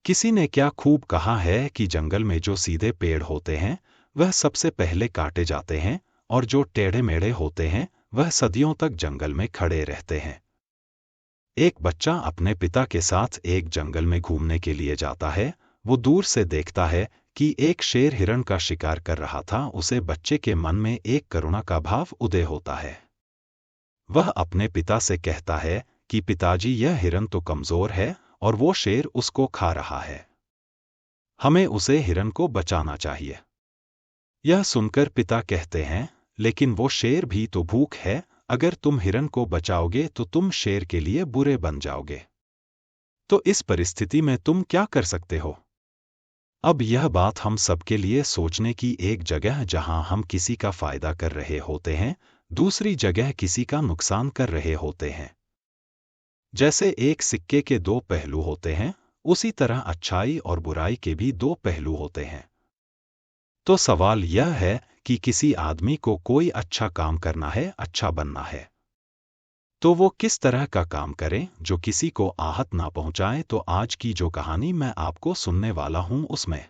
किसी ने क्या खूब कहा है कि जंगल में जो सीधे पेड़ होते हैं वह सबसे पहले काटे जाते हैं और जो टेढ़े मेढ़े होते हैं वह सदियों तक जंगल में खड़े रहते हैं। एक बच्चा अपने पिता के साथ एक जंगल में घूमने के लिए जाता है। वो दूर से देखता है कि एक शेर हिरण का शिकार कर रहा था। उसे बच्चे के मन में एक करुणा का भाव उदय होता है। वह अपने पिता से कहता है कि पिताजी, यह हिरण तो कमजोर है और वो शेर उसको खा रहा है। हमें उसे हिरण को बचाना चाहिए। यह सुनकर पिता कहते हैं, लेकिन वो शेर भी तो भूख है। अगर तुम हिरण को बचाओगे तो तुम शेर के लिए बुरे बन जाओगे। तो इस परिस्थिति में तुम क्या कर सकते हो? अब यह बात हम सबके लिए सोचने की एक जगह, जहां हम किसी का फायदा कर रहे होते हैं, दूसरी जगह किसी का नुकसान कर रहे होते हैं। जैसे एक सिक्के के दो पहलू होते हैं, उसी तरह अच्छाई और बुराई के भी दो पहलू होते हैं। तो सवाल यह है कि किसी आदमी को कोई अच्छा काम करना है, अच्छा बनना है, तो वो किस तरह का काम करे जो किसी को आहत ना पहुंचाए। तो आज की जो कहानी मैं आपको सुनने वाला हूं, उसमें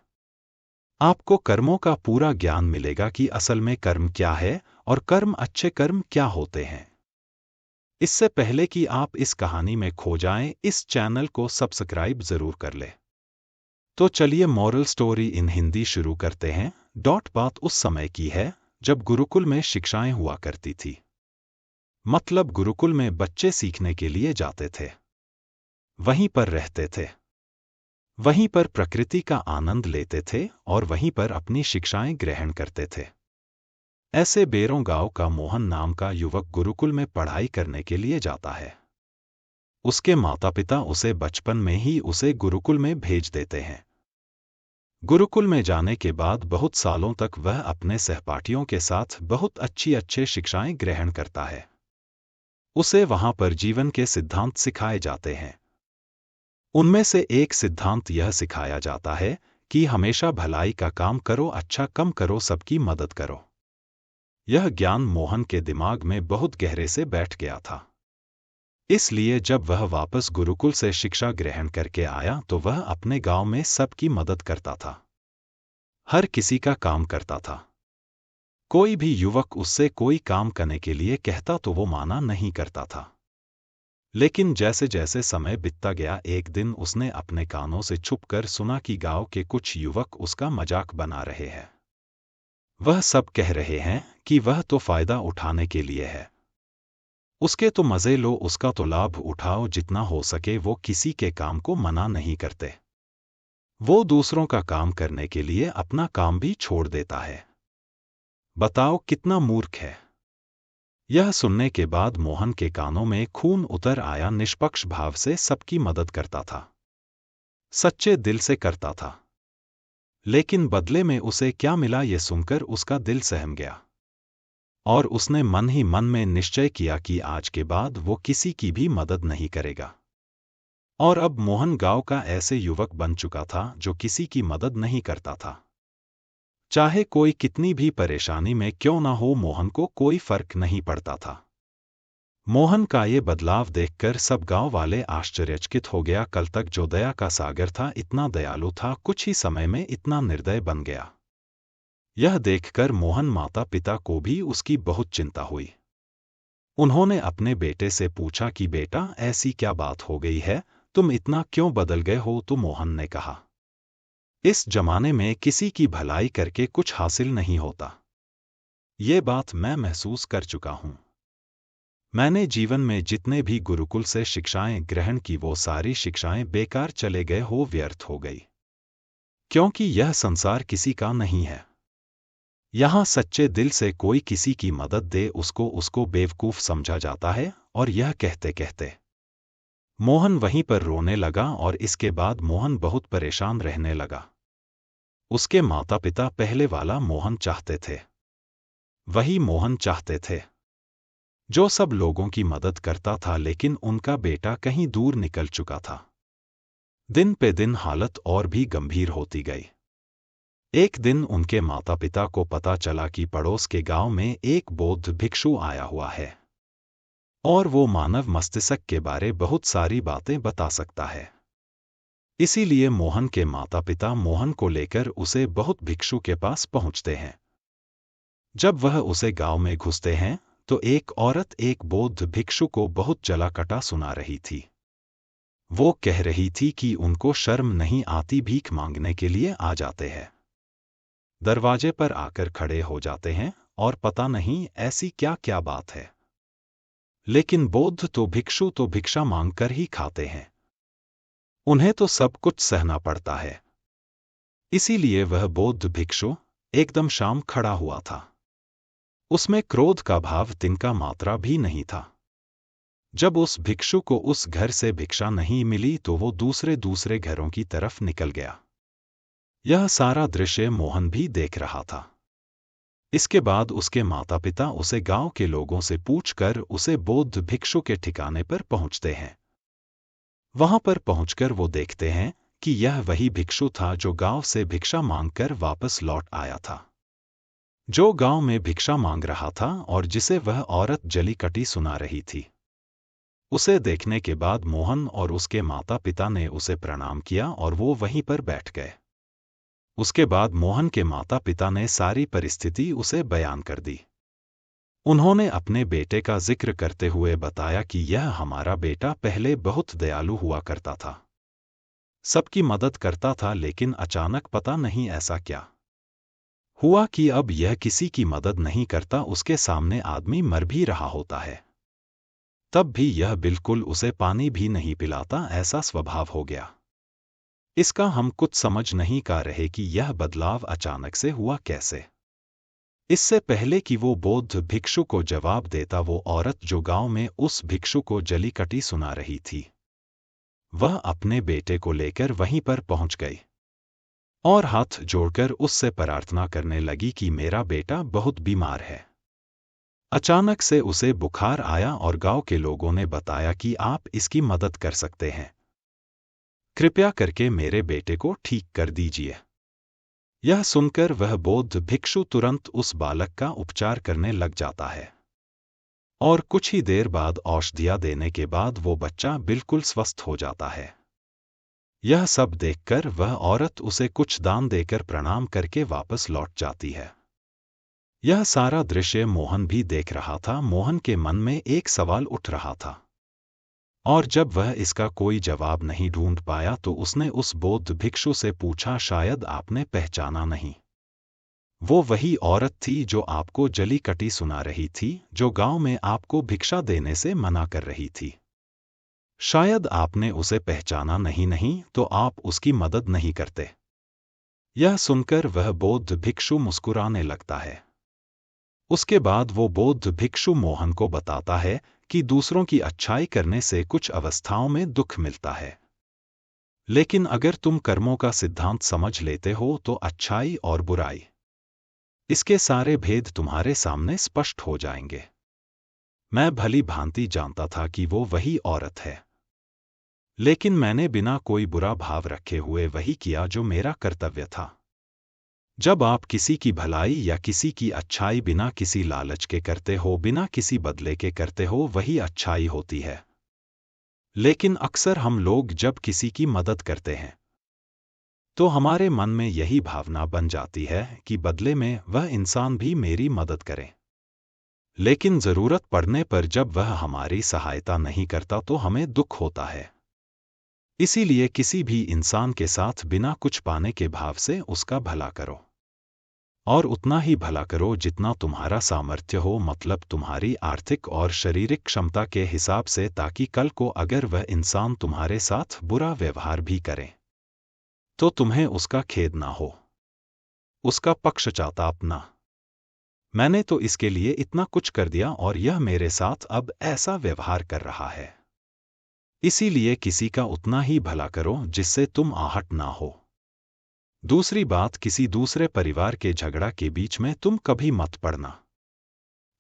आपको कर्मों का पूरा ज्ञान मिलेगा कि असल में कर्म क्या है और कर्म अच्छे कर्म क्या होते हैं। इससे पहले कि आप इस कहानी में खो जाएं, इस चैनल को सब्सक्राइब जरूर कर ले। तो चलिए मॉरल स्टोरी इन हिंदी शुरू करते हैं। बात उस समय की है जब गुरुकुल में शिक्षाएं हुआ करती थी। मतलब गुरुकुल में बच्चे सीखने के लिए जाते थे, वहीं पर रहते थे, वहीं पर प्रकृति का आनंद लेते थे और वहीं पर अपनी शिक्षाएं ग्रहण करते थे। ऐसे बेरों गांव का मोहन नाम का युवक गुरुकुल में पढ़ाई करने के लिए जाता है। उसके माता पिता उसे बचपन में ही उसे गुरुकुल में भेज देते हैं। गुरुकुल में जाने के बाद बहुत सालों तक वह अपने सहपाठियों के साथ बहुत अच्छी शिक्षाएं ग्रहण करता है। उसे वहां पर जीवन के सिद्धांत सिखाए जाते हैं। उनमें से एक सिद्धांत यह सिखाया जाता है कि हमेशा भलाई का काम करो, अच्छा कम करो, सबकी मदद करो। यह ज्ञान मोहन के दिमाग में बहुत गहरे से बैठ गया था। इसलिए जब वह वापस गुरुकुल से शिक्षा ग्रहण करके आया तो वह अपने गांव में सबकी मदद करता था, हर किसी का काम करता था। कोई भी युवक उससे कोई काम करने के लिए कहता तो वो माना नहीं करता था। लेकिन जैसे जैसे समय बीतता गया, एक दिन उसने अपने कानों से छुपकर सुना कि गांव के कुछ युवक उसका मजाक बना रहे हैं। वह सब कह रहे हैं कि वह तो फायदा उठाने के लिए है, उसके तो मजे लो, उसका तो लाभ उठाओ, जितना हो सके वो किसी के काम को मना नहीं करते। वो दूसरों का काम करने के लिए अपना काम भी छोड़ देता है। बताओ कितना मूर्ख है। यह सुनने के बाद मोहन के कानों में खून उतर आया। निष्पक्ष भाव से सबकी मदद करता था, सच्चे दिल से करता था। लेकिन बदले में उसे क्या मिला, यह सुनकर उसका दिल सहम गया और उसने मन ही मन में निश्चय किया कि आज के बाद वो किसी की भी मदद नहीं करेगा। और अब मोहन गांव का ऐसे युवक बन चुका था जो किसी की मदद नहीं करता था। चाहे कोई कितनी भी परेशानी में क्यों ना हो, मोहन को कोई फर्क नहीं पड़ता था। मोहन का ये बदलाव देखकर सब गांव वाले आश्चर्यचकित हो गया। कल तक जो दया का सागर था, इतना दयालु था, कुछ ही समय में इतना निर्दय बन गया। यह देखकर मोहन माता पिता को भी उसकी बहुत चिंता हुई। उन्होंने अपने बेटे से पूछा कि बेटा, ऐसी क्या बात हो गई है, तुम इतना क्यों बदल गए हो? तो मोहन ने कहा, इस जमाने में किसी की भलाई करके कुछ हासिल नहीं होता। ये बात मैं महसूस कर चुका हूं। मैंने जीवन में जितने भी गुरुकुल से शिक्षाएं ग्रहण की, वो सारी शिक्षाएं बेकार चले गए हो, व्यर्थ हो गई। क्योंकि यह संसार किसी का नहीं है। यहां सच्चे दिल से कोई किसी की मदद दे, उसको बेवकूफ समझा जाता है। और यह कहते कहते मोहन वहीं पर रोने लगा और इसके बाद मोहन बहुत परेशान रहने लगा। उसके माता पिता पहले वाला मोहन चाहते थे, वही मोहन चाहते थे जो सब लोगों की मदद करता था। लेकिन उनका बेटा कहीं दूर निकल चुका था। दिन पे दिन हालत और भी गंभीर होती गई। एक दिन उनके माता पिता को पता चला कि पड़ोस के गांव में एक बौद्ध भिक्षु आया हुआ है और वो मानव मस्तिष्क के बारे बहुत सारी बातें बता सकता है। इसीलिए मोहन के माता पिता मोहन को लेकर उसे बहुत भिक्षु के पास पहुंचते हैं। जब वह उसे गांव में घुसते हैं तो एक औरत एक बौद्ध भिक्षु को बहुत जला कटा सुना रही थी। वो कह रही थी कि उनको शर्म नहीं आती, भीख मांगने के लिए आ जाते हैं, दरवाजे पर आकर खड़े हो जाते हैं और पता नहीं ऐसी क्या क्या बात है। लेकिन बौद्ध तो भिक्षा मांगकर ही खाते हैं, उन्हें तो सब कुछ सहना पड़ता है। इसीलिए वह बौद्ध भिक्षु एकदम शाम खड़ा हुआ था। उसमें क्रोध का भाव तिनका मात्रा भी नहीं था। जब उस भिक्षु को उस घर से भिक्षा नहीं मिली तो वो दूसरे घरों की तरफ निकल गया। यह सारा दृश्य मोहन भी देख रहा था। इसके बाद उसके माता पिता उसे गांव के लोगों से पूछकर उसे बौद्ध भिक्षु के ठिकाने पर पहुंचते हैं। वहां पर पहुंचकर वो देखते हैं कि यह वही भिक्षु था जो गांव से भिक्षा मांगकर वापस लौट आया था, जो गांव में भिक्षा मांग रहा था और जिसे वह औरत जली कटी सुना रही थी। उसे देखने के बाद मोहन और उसके माता पिता ने उसे प्रणाम किया और वो वहीं पर बैठ गए। उसके बाद मोहन के माता पिता ने सारी परिस्थिति उसे बयान कर दी। उन्होंने अपने बेटे का जिक्र करते हुए बताया कि यह हमारा बेटा पहले बहुत दयालु हुआ करता था, सबकी मदद करता था, लेकिन अचानक पता नहीं ऐसा क्या हुआ कि अब यह किसी की मदद नहीं करता, उसके सामने आदमी मर भी रहा होता है तब भी यह बिल्कुल उसे पानी भी नहीं पिलाता, ऐसा स्वभाव हो गया। इसका हम कुछ समझ नहीं पा रहे कि यह बदलाव अचानक से हुआ कैसे। इससे पहले कि वो बौद्ध भिक्षु को जवाब देता, वो औरत जो गांव में उस भिक्षु को जली कटी सुना रही थी, वह अपने बेटे को लेकर वहीं पर पहुंच गई और हाथ जोड़कर उससे प्रार्थना करने लगी कि मेरा बेटा बहुत बीमार है। अचानक से उसे बुखार आया और गांव के लोगों ने बताया कि आप इसकी मदद कर सकते हैं, कृपया करके मेरे बेटे को ठीक कर दीजिए। यह सुनकर वह बौद्ध भिक्षु तुरंत उस बालक का उपचार करने लग जाता है और कुछ ही देर बाद औषधियां देने के बाद वो बच्चा बिल्कुल स्वस्थ हो जाता है। यह सब देखकर वह औरत उसे कुछ दान देकर प्रणाम करके वापस लौट जाती है। यह सारा दृश्य मोहन भी देख रहा था। मोहन के मन में एक सवाल उठ रहा था और जब वह इसका कोई जवाब नहीं ढूंढ पाया तो उसने उस बौद्ध भिक्षु से पूछा, शायद आपने पहचाना नहीं, वो वही औरत थी जो आपको जली कटी सुना रही थी, जो गांव में आपको भिक्षा देने से मना कर रही थी। शायद आपने उसे पहचाना नहीं तो आप उसकी मदद नहीं करते। यह सुनकर वह बौद्ध भिक्षु मुस्कुराने लगता है। उसके बाद वो बौद्ध भिक्षु मोहन को बताता है कि दूसरों की अच्छाई करने से कुछ अवस्थाओं में दुख मिलता है, लेकिन अगर तुम कर्मों का सिद्धांत समझ लेते हो तो अच्छाई और बुराई, इसके सारे भेद तुम्हारे सामने स्पष्ट हो जाएंगे। मैं भली भांति जानता था कि वो वही औरत है, लेकिन मैंने बिना कोई बुरा भाव रखे हुए वही किया जो मेरा कर्तव्य था। जब आप किसी की भलाई या किसी की अच्छाई बिना किसी लालच के करते हो, बिना किसी बदले के करते हो, वही अच्छाई होती है। लेकिन अक्सर हम लोग जब किसी की मदद करते हैं तो हमारे मन में यही भावना बन जाती है कि बदले में वह इंसान भी मेरी मदद करे, लेकिन जरूरत पड़ने पर जब वह हमारी सहायता नहीं करता तो हमें दुख होता है। इसीलिए किसी भी इंसान के साथ बिना कुछ पाने के भाव से उसका भला करो, और उतना ही भला करो जितना तुम्हारा सामर्थ्य हो, मतलब तुम्हारी आर्थिक और शारीरिक क्षमता के हिसाब से, ताकि कल को अगर वह इंसान तुम्हारे साथ बुरा व्यवहार भी करे तो तुम्हें उसका खेद ना हो, उसका पक्षचाताप ना। मैंने तो इसके लिए इतना कुछ कर दिया और यह मेरे साथ अब ऐसा व्यवहार कर रहा है। इसीलिए किसी का उतना ही भला करो जिससे तुम आहट ना हो। दूसरी बात, किसी दूसरे परिवार के झगड़ा के बीच में तुम कभी मत पड़ना।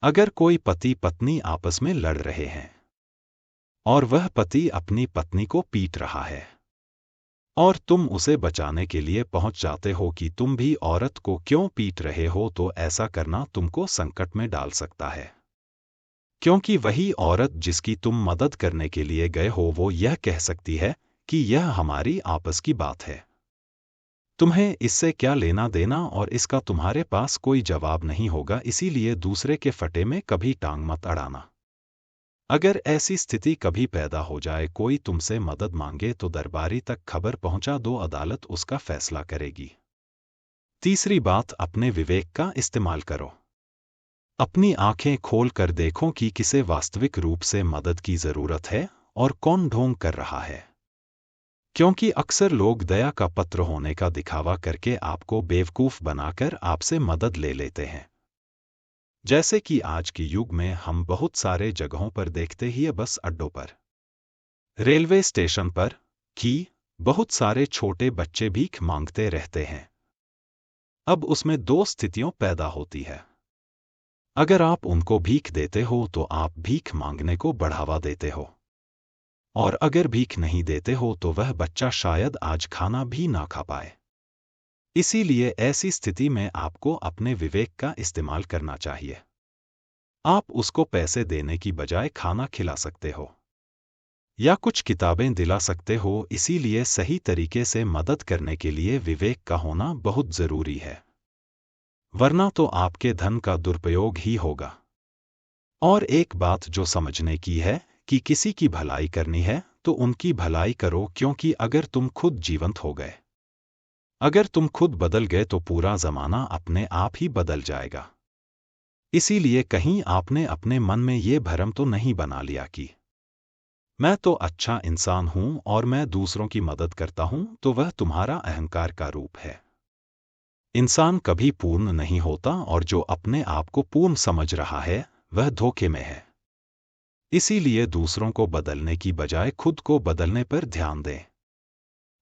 अगर कोई पति पत्नी आपस में लड़ रहे हैं और वह पति अपनी पत्नी को पीट रहा है और तुम उसे बचाने के लिए पहुंच जाते हो कि तुम भी औरत को क्यों पीट रहे हो, तो ऐसा करना तुमको संकट में डाल सकता है, क्योंकि वही औरत जिसकी तुम मदद करने के लिए गए हो वो यह कह सकती है कि यह हमारी आपस की बात है। तुम्हें इससे क्या लेना देना और इसका तुम्हारे पास कोई जवाब नहीं होगा, इसीलिए दूसरे के फटे में कभी टांग मत अड़ाना। अगर ऐसी स्थिति कभी पैदा हो जाए, कोई तुमसे मदद मांगे तो दरबारी तक खबर पहुंचा दो, अदालत उसका फैसला करेगी। तीसरी बात, अपने विवेक का इस्तेमाल करो। अपनी आंखें खोल कर देखो कि किसे वास्तविक रूप से मदद की जरूरत है और कौन ढोंग कर रहा है। क्योंकि अक्सर लोग दया का पत्र होने का दिखावा करके आपको बेवकूफ बनाकर आपसे मदद ले लेते हैं। जैसे कि आज के युग में हम बहुत सारे जगहों पर देखते ही, बस अड्डों पर, रेलवे स्टेशन पर, कि बहुत सारे छोटे बच्चे भीख मांगते रहते हैं। अब उसमें दो स्थितियां पैदा होती है। अगर आप उनको भीख देते हो तो आप भीख मांगने को बढ़ावा देते हो, और अगर भीख नहीं देते हो तो वह बच्चा शायद आज खाना भी ना खा पाए। इसीलिए ऐसी स्थिति में आपको अपने विवेक का इस्तेमाल करना चाहिए। आप उसको पैसे देने की बजाय खाना खिला सकते हो या कुछ किताबें दिला सकते हो। इसीलिए सही तरीके से मदद करने के लिए विवेक का होना बहुत जरूरी है, वरना तो आपके धन का दुरुपयोग ही होगा। और एक बात जो समझने की है कि किसी की भलाई करनी है तो उनकी भलाई करो, क्योंकि अगर तुम खुद जीवंत हो गए, अगर तुम खुद बदल गए तो पूरा जमाना अपने आप ही बदल जाएगा। इसीलिए कहीं आपने अपने मन में ये भ्रम तो नहीं बना लिया कि मैं तो अच्छा इंसान हूं और मैं दूसरों की मदद करता हूं, तो वह तुम्हारा अहंकार का रूप है। इंसान कभी पूर्ण नहीं होता, और जो अपने आप को पूर्ण समझ रहा है वह धोखे में है। इसीलिए दूसरों को बदलने की बजाय खुद को बदलने पर ध्यान दें,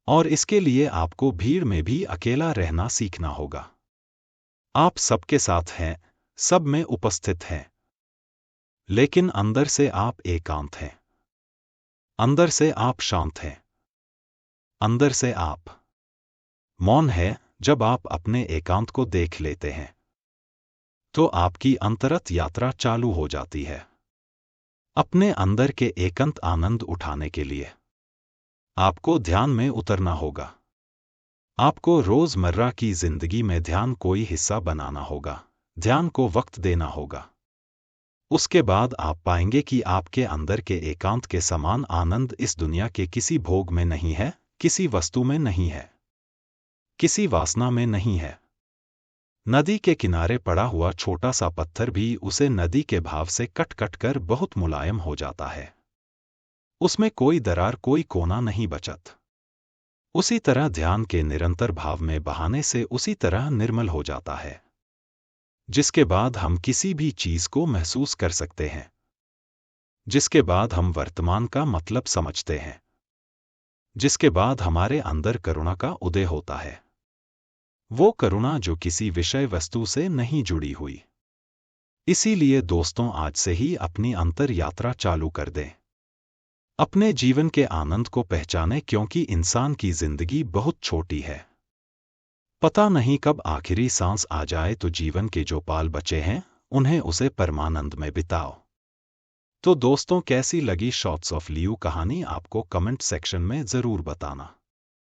और इसके लिए आपको भीड़ में भी अकेला रहना सीखना होगा। आप सबके साथ हैं, सब में उपस्थित हैं, लेकिन अंदर से आप एकांत हैं, अंदर से आप शांत हैं, अंदर से आप मौन है। जब आप अपने एकांत को देख लेते हैं तो आपकी अंतरत यात्रा चालू हो जाती है। अपने अंदर के एकांत आनंद उठाने के लिए आपको ध्यान में उतरना होगा। आपको रोजमर्रा की जिंदगी में ध्यान कोई हिस्सा बनाना होगा, ध्यान को वक्त देना होगा। उसके बाद आप पाएंगे कि आपके अंदर के एकांत के समान आनंद इस दुनिया के किसी भोग में नहीं है, किसी वस्तु में नहीं है, किसी वासना में नहीं है। नदी के किनारे पड़ा हुआ छोटा सा पत्थर भी उसे नदी के भाव से कट कट कर बहुत मुलायम हो जाता है। उसमें कोई दरार, कोई कोना नहीं बचत। उसी तरह ध्यान के निरंतर भाव में बहाने से उसी तरह निर्मल हो जाता है, जिसके बाद हम किसी भी चीज को महसूस कर सकते हैं, जिसके बाद हम वर्तमान का मतलब समझते हैं, जिसके बाद हमारे अंदर करुणा का उदय होता है। वो करुणा जो किसी विषय वस्तु से नहीं जुड़ी हुई। इसीलिए दोस्तों, आज से ही अपनी अंतर यात्रा चालू कर दें। अपने जीवन के आनंद को पहचानें, क्योंकि इंसान की जिंदगी बहुत छोटी है। पता नहीं कब आखिरी सांस आ जाए, तो जीवन के जो पाल बचे हैं उन्हें उसे परमानंद में बिताओ। तो दोस्तों, कैसी लगी शॉट्स ऑफ लियू कहानी, आपको कमेंट सेक्शन में जरूर बताना।